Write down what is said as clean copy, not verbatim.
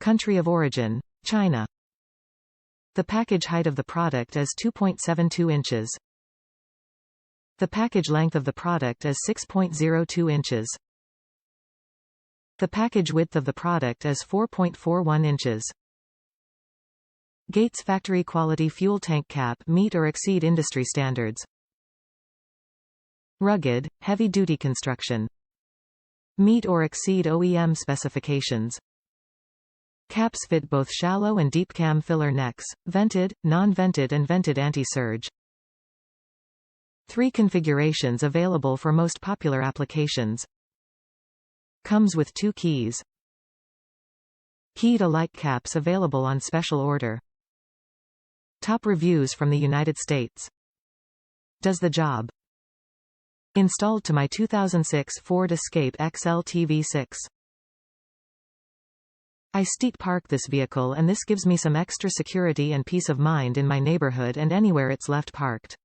Country of origin: China. The package height of the product is 2.72 inches. The package length of the product is 6.02 inches. The package width of the product is 4.41 inches. Gates factory quality fuel tank cap meet or exceed industry standards. Rugged, heavy-duty construction. Meet or exceed OEM specifications. Caps fit both shallow and deep cam filler necks, vented, non-vented and vented anti-surge. 3 configurations available for most popular applications. Comes with 2 keys. Key-to-like caps available on special order. Top reviews from the United States. Does the job. Installed to my 2006 Ford Escape XLT V6. I steet park this vehicle, and this gives me some extra security and peace of mind in my neighborhood and anywhere it's left parked.